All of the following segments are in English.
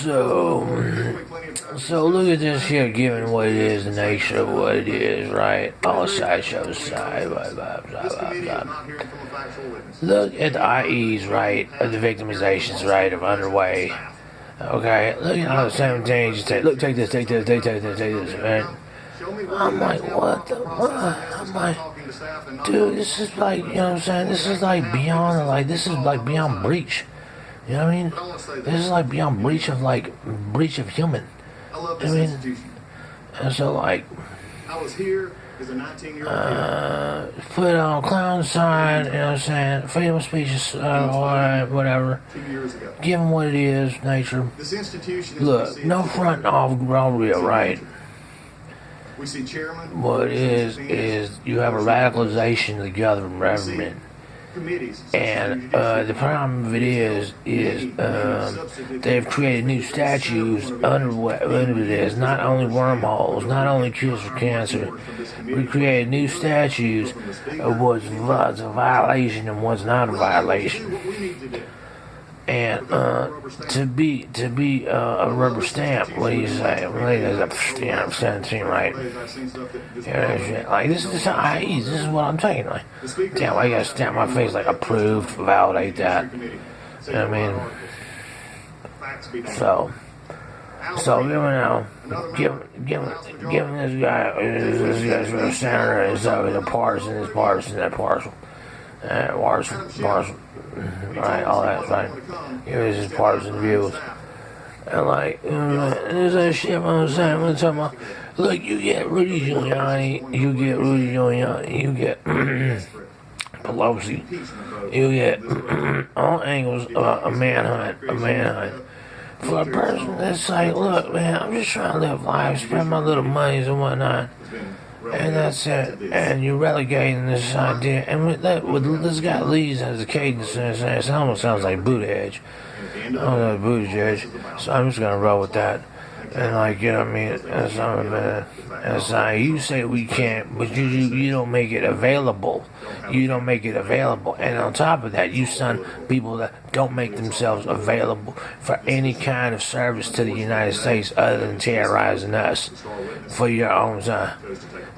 So look at this here, given what it is, the nature of what it is, right? All sideshow side, blah, blah, blah, blah, blah. Look at the IEs, right, of the victimizations, right, of underway. Okay, look at all the same things you say, look, take this, take this, right? I'm like, what the what? I'm like, dude, this is like, you know what I'm saying? This is like beyond, this is like beyond breach. You know what I mean? This is like beyond breach of human. I mean, and so like, I was here as a 19-year-old put on clown sign, you know what I'm saying? Freedom of speech is whatever. Give them what it is, nature. Look, no front off real, right? What it is you have a radicalization of the government. And the problem of it is they've created new statues under this. Not only wormholes, not only cures for cancer. We created new statues of what's a violation and what's not a violation. And to be a rubber stamp, what do you say? I'm 17, right? Like this is IEs. This is what I'm saying. Like, damn, I gotta stamp my face like approved, validate that. You know what I mean? So giving this guy's senator is a partisan, right, all that, right? Here's his partisan views. And like, there's that shit I'm saying, I'm talking about, look, you get Rudy Giuliani, you get Pelosi, you get all angles of a manhunt. For a person that's like, look, man, I'm just trying to live life, spend my little monies and whatnot. And that's it. And you're relegating this idea. And with this guy leads as a cadence, it almost sounds like Buttigieg. I don't know Buttigieg, so I'm just gonna roll with that. And like, you know what I mean? It's like, you say we can't, but you don't make it available. And on top of that, you send people that don't make themselves available for any kind of service to the United States other than terrorizing us for your own son.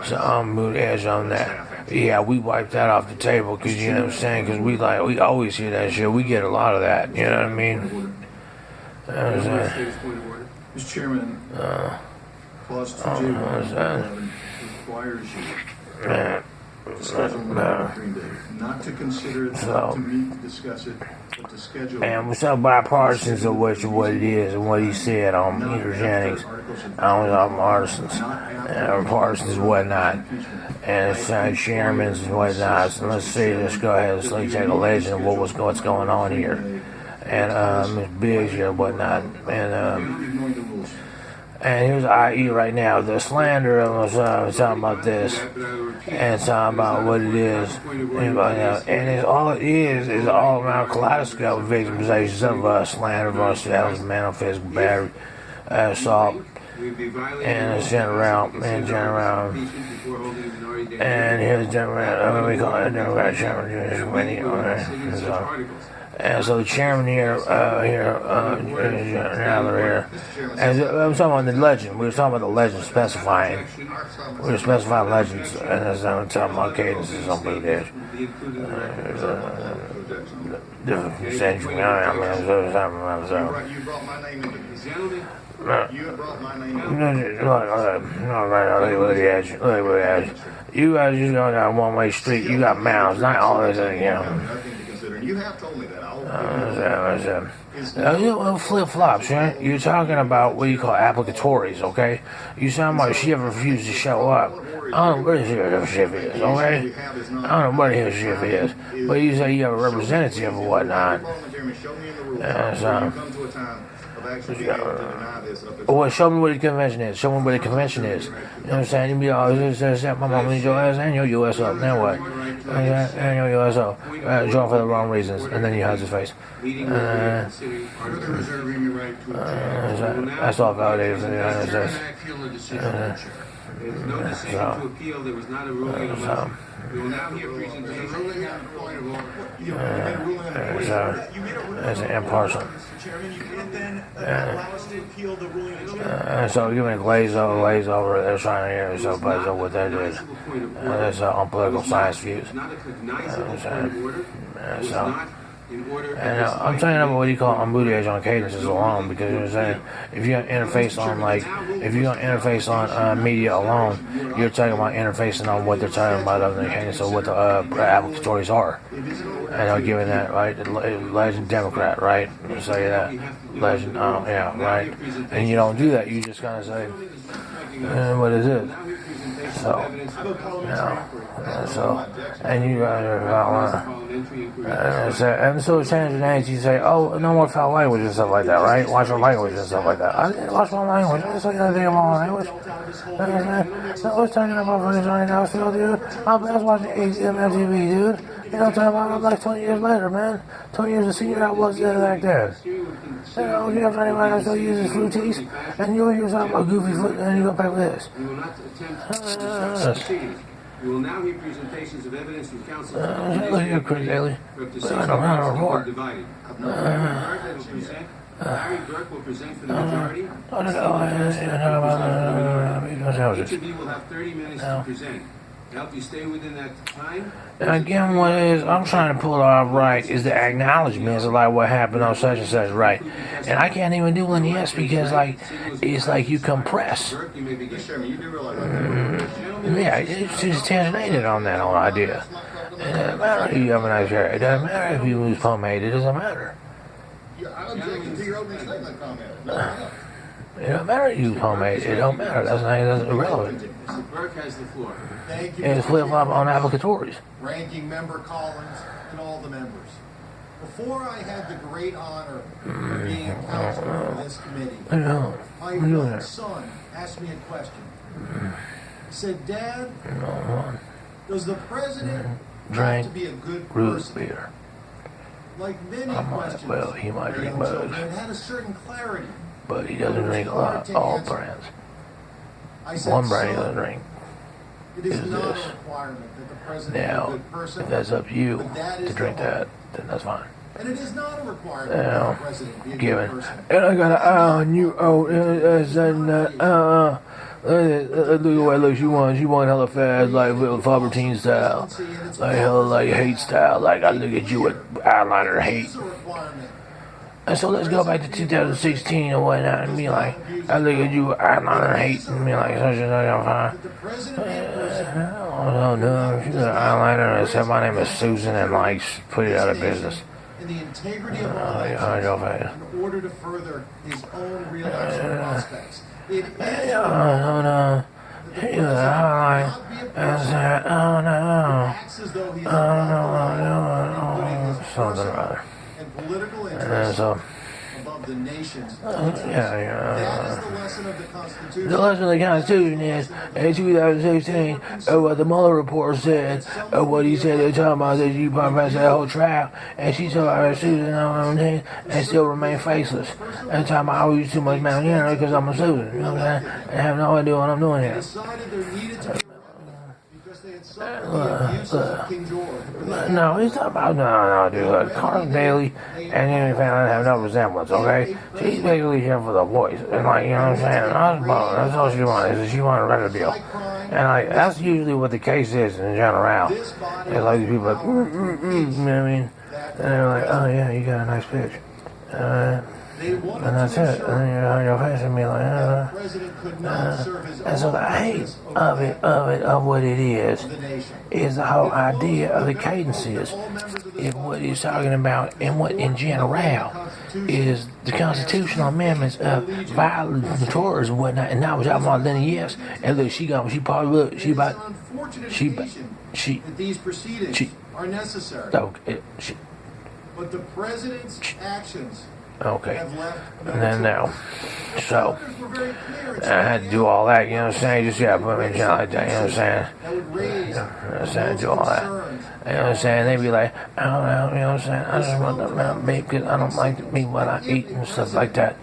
So I'm Buttigieg on that. Yeah, we wiped that off the table because, you know what I'm saying? Because we always hear that shit. We get a lot of that. You know what I mean? Mr. Chairman, Clause 2J requires you to schedule a hearing date. Not to consider it, not to meet, to discuss it, but to schedule. And we're so bipartisans of what it is and what he said on Peter Jennings. I'm artisans. And partisans and whatnot. And it's chairmen and whatnot. So let's go ahead and take a legend of what's going on here. And Ms. Biggs here and whatnot. And here's IE right now. The slander of us talking about this. And talking about what it is. And all it is all around kaleidoscope victimizations of us, slander of ourselves, manifest battery, assault, and sent around, and here's Democrat, we call it Democrat Chairman. And so the chairman here, now they're here. And I'm talking about the legend. We were talking about the legend specifying. We were specifying legends, and that's I'm talking about cadences on Blue Dash. Different century. You brought my name into this. You brought my name into You guys just go down one way street. You got mouths, not all this, You have told me that. Flip-flops, right? You're talking about what you call applicatories, okay? You sound like she ever refused to show up. I don't know where his ship is, okay? I don't know where his ship is. But you say you have a representative or whatnot. Well, show me what the convention is. You know what I'm saying? You be all this, my mom needs your ass and your US up. Then what? And your US up. Draw for the wrong reasons. And then you hide his face. That's all validated. There's no decision to appeal. There was not a ruling on the motion. We will now hear presentation. It's impartial. And so giving a glaze over, they're trying to hear so based on what they did. And it's on political science views. And I'm saying what you call embouteillage on cadences alone, because you're saying if you're gonna interface on media alone, you're talking about interfacing on what they're talking about of the cadence of what the applicatories are. And they're giving that right, legend Democrat, right? Say that legend, right. And you don't do that. You just kind of say, what is it? So, and you guys are and so change the names. You say, oh, no more foul language and stuff like that, right? Watch your language and stuff like that. I didn't watch my language. I didn't say anything about my language. I was talking about this right now, still, dude. I was watching MTV, dude. You know what I'm talking about? Like 20 years later, man. 20 years of senior outlooks back then. You know, you have anybody that still uses fruities, and you use something like Goofy Foot, and you go back with this. We will not attempt to We will now hear presentations of evidence from counsel. Look here, Chris Daly. I don't know more. Larry Burke will present for the majority. Each of you will have 30 minutes to present. Help you stay within that time. And again, what it is, I'm trying to pull it off right, is the acknowledgments of like what happened on such and such, right? And I can't even do one yes because like it's like you compress. Burke, you may begin. Yeah, it's just tanginated on that whole idea. It doesn't matter if you have a nice hair. It doesn't matter if you lose pomade. It doesn't matter. I object to your opening statement comment. It don't matter if you use pomade. It don't matter. That's irrelevant. Mr. Burke has the floor. Thank you. And it's flip-flop on applicatories. Ranking Member Collins and all the members. Before I had the great honor of being a counselor for this committee, my young son asked me a question. He said, Dad, does the president have to be a good person? Beer. Like many questions, Well, he might drink both. it had a certain clarity. But he doesn't drink a lot. All brands. I said, One brand he doesn't drink. It is is not this. a requirement that the president be a Now, good person. if that's up to you but that is to drink the hope. that, then that's fine. And it is not a requirement that the president be a good Given. person. And I got an eye on you. Look at what look she won hella fast, like with Fabertine style, like hella like hate style. Like I look at you with eyeliner hate. It's a requirement. And so let's go back to 2016 or whatnot and be like, I look at you with eyeliner hate and be like, such and such, I'm fine. That the president be a person. Oh no, she's an eyeliner and said my name is Susan and like put it out of business. In the integrity of our elections, in order to further his own re-election prospects. It is No. He was like, and said, oh no. acts as though he is above Something or other. and political And interests so, above the nation's yeah. That is the lesson of the Constitution. The lesson of the Constitution is, in 2016, what the Mueller report said, what he said, they're talking about that you bypassed that whole trial, and she told her Susan and still remain faceless. And talking about I use too much marijuana because I'm a Susan, you know what I'm saying? And have no idea what I'm doing here. Decided there needed to be a remedy because they had suffered the abuses of King George. No, he's talking about, no, dude. Carson Daly and Henry Fallon have no resemblance, okay? She's basically here for the voice. And, like, you know what I'm saying? That's all she wanted, is she wanted a record deal. And, like, that's usually what the case is in general. It's like these people like, you know what I mean? And they're like, oh, yeah, you got a nice pitch. And that's it. And then you're on your face and be like, and so the hate of what it is the whole idea of the cadences. Is what he's talking about, and what in general is the constitutional amendments of violators and whatnot. And now we're talking about Lenny Yes. And look, she probably look, she these proceedings are necessary. But the president's actions Okay. have left no And then choice. now, so Voters were very clear in I had to do all that, you know what I'm saying? Just put me in jail like that, you know what I'm saying? that would raise You know what I'm saying? those Do all that. concerns. You know what I'm saying? They be like, I don't know, you know what I'm saying? I just want the amount of meat because I don't like the meat what I eat and stuff like that.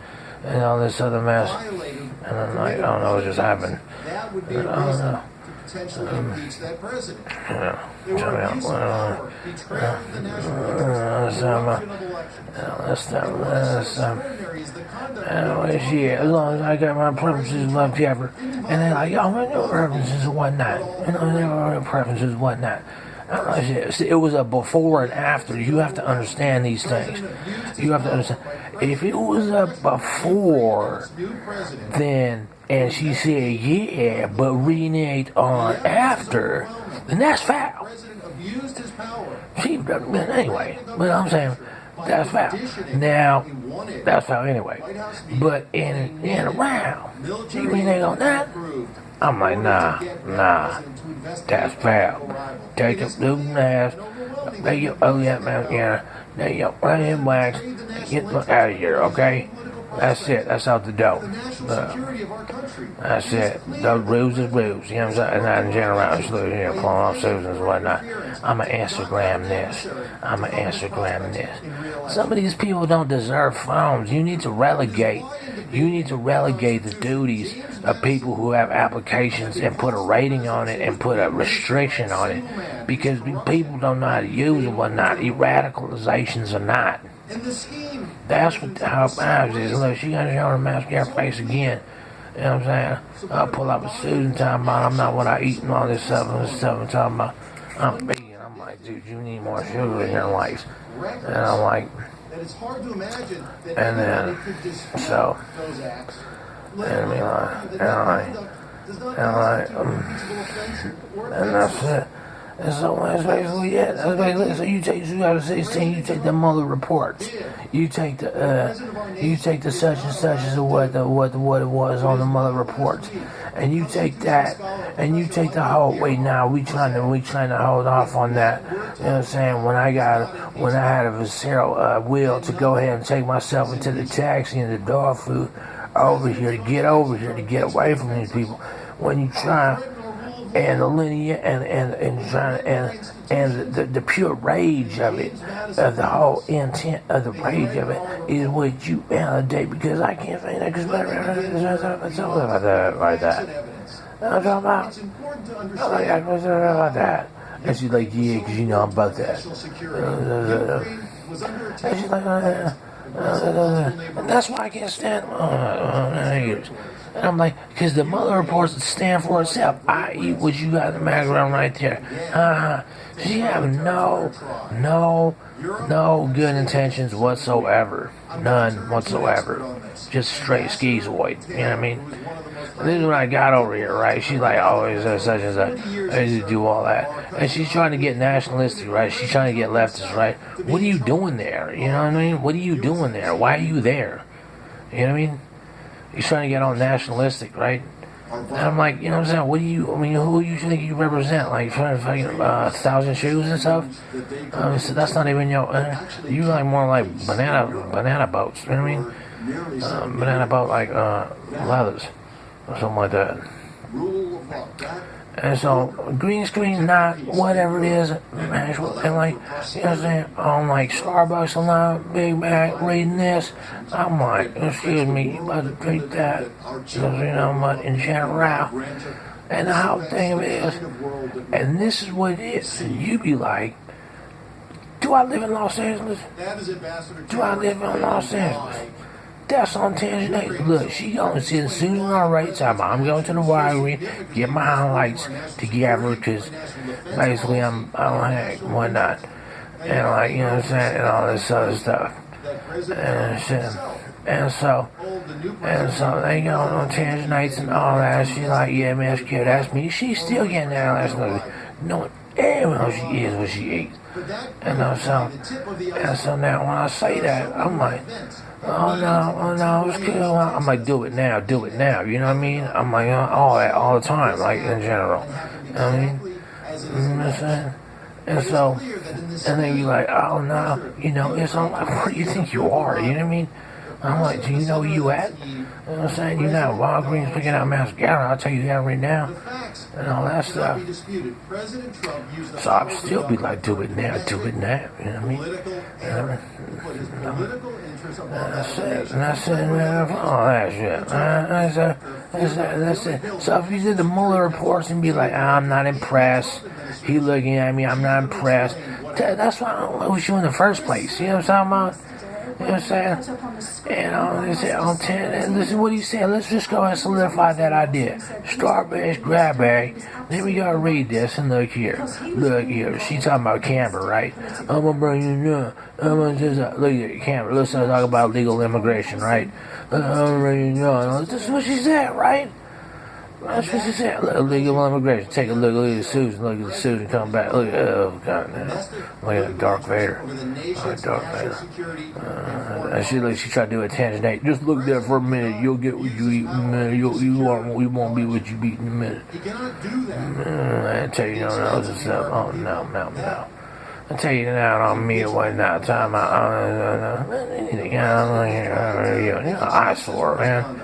and all this other mess. violating And I'm like, I don't know what just happened. that would be a I don't reason know. to potentially impeach that president. Yeah. They were Check it out. abuse of power, betrayal of the national interest, corruption of elections. Extraordinary is the conduct of Yeah, as long as I got my preferences left ever. And then like, oh, my no preferences and whatnot. No preferences and whatnot. It was a before and after. You have to understand these things. You have to understand. If it was a before, then, and she said, yeah, but reneged on after, then that's foul. president abused his power. Anyway, but I'm saying, that's foul. Now, that's foul anyway. But in around, she reneged on that. I'm like, nah, that's foul. Take your blue ass, take your man, take your plain wax, and get out of here, okay? That's it. That's out the door. That's it. Those blues is blues. You know what I'm saying? And not in general, just looking here, pulling off Susans and whatnot. I'm going to Instagram this. I'm going to Instagram this. Some of these people don't deserve phones. You need to relegate. You need to relegate the duties of people who have applications and put a rating on it and put a restriction on it. Because people don't know how to use it and whatnot. Radicalizations or not. That's what how it is. Look, she got to show her mascara face again. You know what I'm saying? I'll pull up a Susan talking about I'm not what I eat and all this stuff and stuff and talking about I'm vegan. I'm like, dude, you need more sugar in your life. And I'm like, and then so and and that's it. And so that's basically it. That's basically it. So you take 2016, you take the Mueller reports, you take the such and such as what it was on the Mueller reports, and you take that, and you take the whole. Wait, now we trying to hold off on that. You know what I'm saying? When I had a visceral will to go ahead and take myself into the taxi and the dog food over here to get away from these people. When you try. And the linear and the pure rage of it, of the whole intent of the rage of it, is what you validate. Because I can't say that because something about that like that. I'm talking about. I'm like about that. And she's like, yeah, because you know I'm about that. And she's like, and that's why I can't stand. And I'm like, because the Mueller reports stand for itself. I eat what you got in the background right there. She have no good intentions whatsoever. None whatsoever. Just straight schizoid. You know what I mean? And this is when I got over here, right? She's like, oh, is there such and such? I need to do all that. And she's trying to get nationalistic, right? She's trying to get leftist, right? What are you doing there? You know what I mean? What are you doing there? Why are you there? You know what I mean? He's trying to get all nationalistic, right? And I'm like, you know what I'm saying? Who you think you represent? Like, fucking 1,000 shoes and stuff? So that's not even your. You like more like banana boats. You know what I mean? Banana boat like leathers or something like that. And so, green screen, not whatever it is, actual, and like, you know what I'm saying? I'm like, Starbucks, I'm not Big Mac, reading this. I'm like, excuse me, you about to drink that? Because, you know, but in general. And the whole thing of it is, and this is what it is, and you be like, do I live in Los Angeles? Do I live in Los Angeles? That's on Tangent 8. Look, she going to sit as soon as I'm right time. I'm going to the winery, get my highlights together, because basically I don't hang, whatnot. And like, you know what I'm saying, and all this other stuff. And shit. And so they go on Tangent 8 and all that. She's like, yeah, man, that's me. She's still getting that last night. Knowing damn well she is what she eats. And so now when I say that, I'm like, oh no, it's cool. I'm like, do it now, you know what I mean? I'm like, all that, all the time, like, in general. You know what I mean? You know what I'm saying? And so, and they be like, oh no, you know, it's all like, where do you think you are? You know what I mean? I'm like, do you know where you at? You know what I'm saying? You're not Walgreens picking out mascara, I'll tell you that right now. And all that stuff. So I'll still be like, do it now, you know what I mean? That's it, man. All that shit. That's it. So if you did the Mueller reports and be like, I'm not impressed, he looking at me, I'm not impressed. That's why I don't wish you in the first place. You know what I'm talking about? You know what I'm saying? And this is what he said. Let's just go and solidify that idea. Strawberries, grabberry. Then we gotta read this and look here. Look here. She talking about Canberra, right? I'm gonna bring you down. I'm gonna just look at Canberra. Let's talk about legal immigration, right? I'm gonna bring you down. This is what she said, right? That's what she said. Legal immigration. Take a look at Susan. Look at Susan come back. Look at God, look at Dark Vader. Dark Vader. And she tried to do a tangent. Just look there for a minute. You'll get what you eat in a minute. You won't be what you eat in a minute. I tell you no. Oh no. I tell you now, I don't mean it wasn't that time. I swore, man.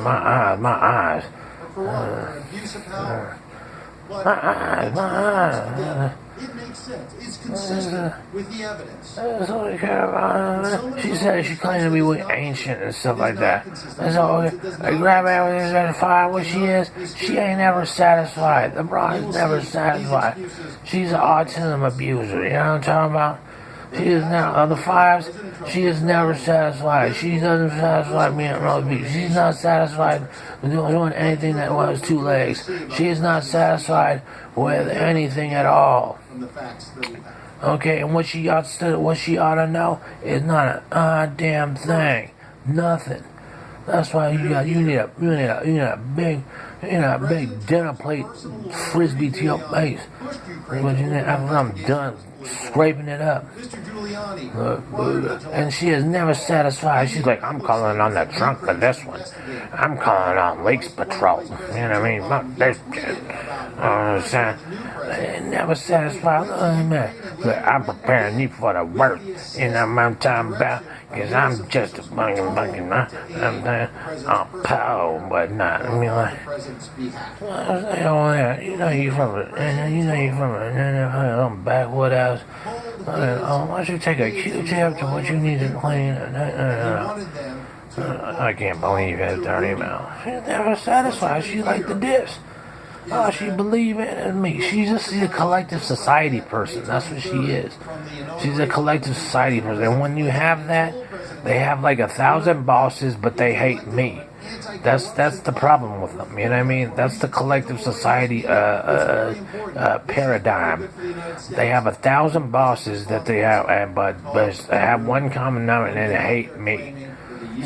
My eyes. It makes sense. It's consistent with the evidence. She said she claimed to be ancient and stuff like that. And so, grab everything satisfied what she is. She ain't never satisfied. The broad is never satisfied. She's an autism abuser. You know what I'm talking about? She is now, the fives, she is never satisfied. She doesn't satisfy me at roast beef. She's not satisfied with doing anything that was two legs. She is not satisfied with anything at all. Okay, and what she ought to know is not a damn thing. Nothing. That's why you need a big dinner plate frisbee to your face. After I'm done scraping it up. And she is never satisfied. She's like, I'm calling on the trunk for this one. I'm calling on Lakes Patrol. You know what I mean? Fuck this shit. Never satisfied. Look, I'm preparing you for the worst. You know what I'm talking about? Because I'm just a fucking, I'm pow, but not. I mean, like, you know you from a backwood house. Why don't you take a Q-tip to what you need to clean? I can't believe it, dirty mouth. She's never satisfied. She like the diss. Oh, she believe in me. She's a collective society person. That's what she is. She's a collective society person. And when you have that, they have like 1,000 bosses, but they hate me. That's the problem with them. You know what I mean? That's the collective society paradigm. They have 1,000 bosses that they have, but they have one common number, and they hate me.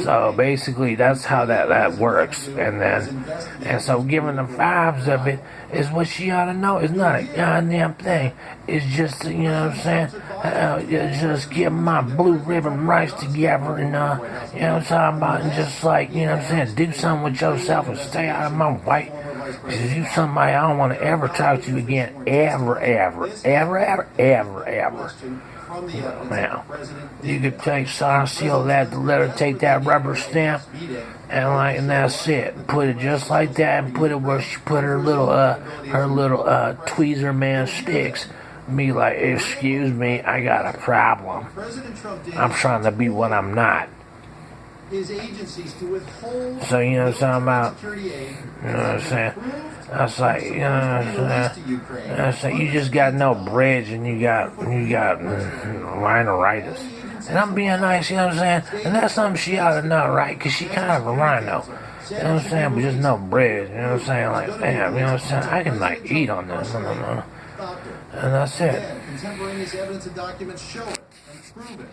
So basically, that's how that works. And so giving the vibes of it is what she ought to know. It's not a goddamn thing. It's just, you know what I'm saying? Just get my blue ribbon rice together and, you know what I'm talking about? And just like, you know what I'm saying? Do something with yourself and stay out of my way. Because you somebody I don't want to ever talk to you again. Ever. Now, you could take seal that, let her take that rubber stamp, and that's it. Put it just like that, and put it where she put her little tweezer man sticks. Be like, excuse me, I got a problem. I'm trying to be what I'm not. So you know what I'm talking about? You know what I'm saying? That's like, you know what I'm saying? That's like, you just got no bridge and you got rhinitis. And I'm being nice, you know what I'm saying? And that's something she ought to know, right? Because she kind of a rhino. You know what I'm saying? But just no bridge, you know what I'm saying? Like, damn, you know what I'm saying? I can eat on this. And that's it. Contemporaneous evidence and documents show it and prove it.